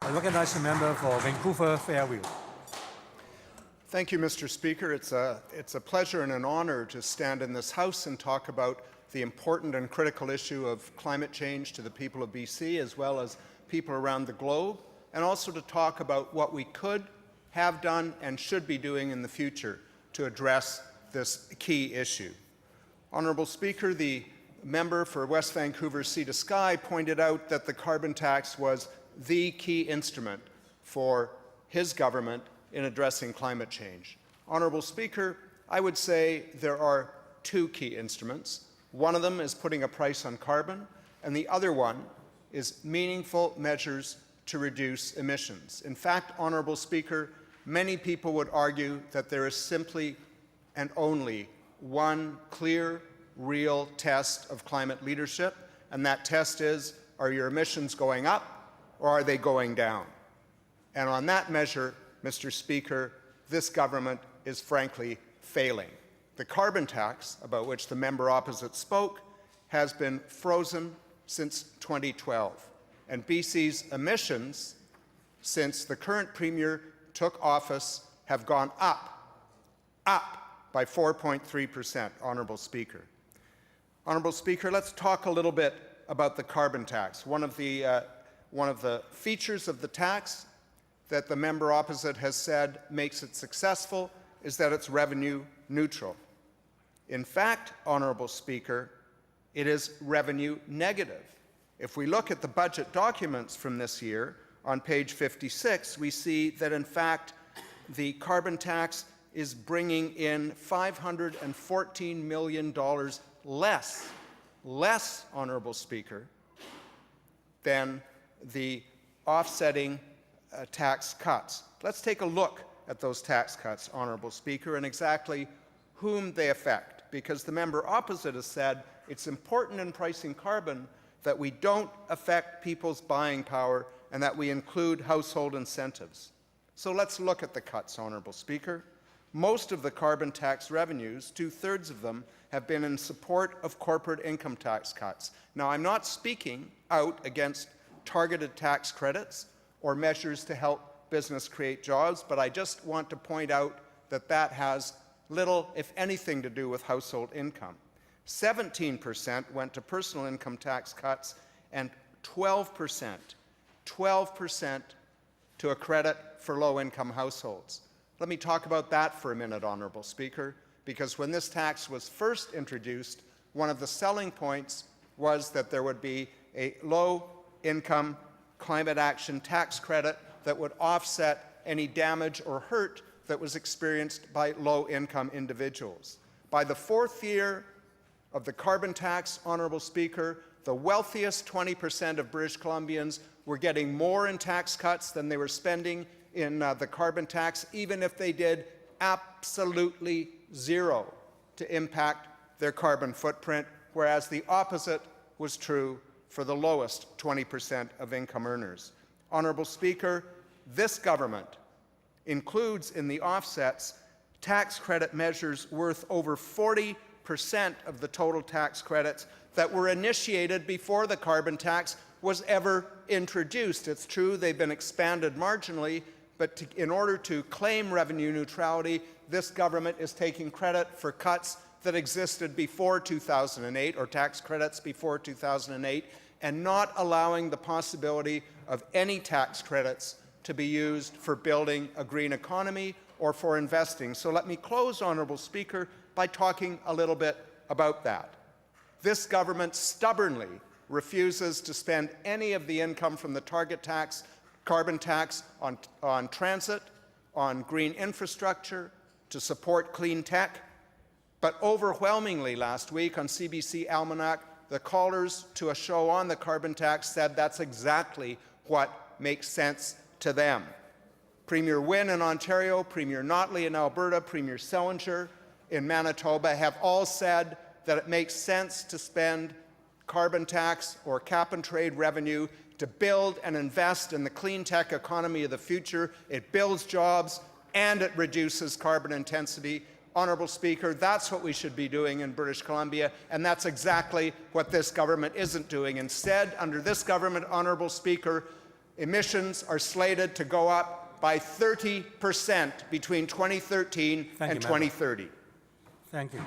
I recognize the member for Vancouver-Fairview. Thank you, Mr. Speaker. It's a pleasure and an honor to stand in this House and talk about the important and critical issue of climate change to the people of BC as well as people around the globe, and also to talk about what we could have done and should be doing in the future to address this key issue. Honourable Speaker, the member for West Vancouver Sea to Sky pointed out that the carbon tax was the key instrument for his government in addressing climate change. Honourable Speaker, I would say there are two key instruments. One of them is putting a price on carbon, and the other one is meaningful measures to reduce emissions. In fact, Honourable Speaker, many people would argue that there is simply and only one clear, real test of climate leadership, and that test is, are your emissions going up or are they going down? And on that measure, Mr. Speaker, this government is frankly failing. The carbon tax, about which the member opposite spoke, has been frozen since 2012, and BC's emissions since the current Premier took office have gone up by 4.3%, Honourable Speaker. Honourable Speaker, let's talk a little bit about the carbon tax. One of the features of the tax that the member opposite has said makes it successful is that it's revenue neutral. In fact, Honourable Speaker, it is revenue negative. If we look at the budget documents from this year, on page 56, we see that in fact the carbon tax is bringing in $514 million less, Honourable Speaker, than the offsetting tax cuts. Let's take a look at those tax cuts, Honourable Speaker, and exactly whom they affect, because the member opposite has said it's important in pricing carbon that we don't affect people's buying power and that we include household incentives. So let's look at the cuts, Honourable Speaker. Most of the carbon tax revenues, 2/3 of them, have been in support of corporate income tax cuts. Now, I'm not speaking out against targeted tax credits or measures to help business create jobs, but I just want to point out that that has little, if anything, to do with household income. 17% went to personal income tax cuts and 12% to a credit for low-income households. Let me talk about that for a minute, Honourable Speaker, because when this tax was first introduced, one of the selling points was that there would be a low-income climate action tax credit that would offset any damage or hurt that was experienced by low-income individuals. By the fourth year of the carbon tax, Honourable Speaker, the wealthiest 20% of British Columbians were getting more in tax cuts than they were spending in the carbon tax, even if they did absolutely zero to impact their carbon footprint, whereas the opposite was true for the lowest 20% of income earners. Honourable Speaker, this government includes in the offsets tax credit measures worth over 40% of the total tax credits that were initiated before the carbon tax was ever introduced. It's true they've been expanded marginally, but in order to claim revenue neutrality, this government is taking credit for cuts that existed before 2008, or tax credits before 2008, and not allowing the possibility of any tax credits to be used for building a green economy or for investing. So let me close, Honourable Speaker, by talking a little bit about that. This government stubbornly refuses to spend any of the income from the target tax, carbon tax, on transit, on green infrastructure, to support clean tech. But overwhelmingly last week on CBC Almanac, the callers to a show on the carbon tax said that's exactly what makes sense to them. Premier Wynne in Ontario, Premier Notley in Alberta, Premier Selinger in Manitoba have all said that it makes sense to spend carbon tax or cap-and-trade revenue to build and invest in the clean tech economy of the future. It builds jobs and it reduces carbon intensity. Honourable Speaker, that's what we should be doing in British Columbia, and that's exactly what this government isn't doing. Instead, under this government, Honourable Speaker, Emissions are slated to go up by 30% between 2013 and 2030. Thank you.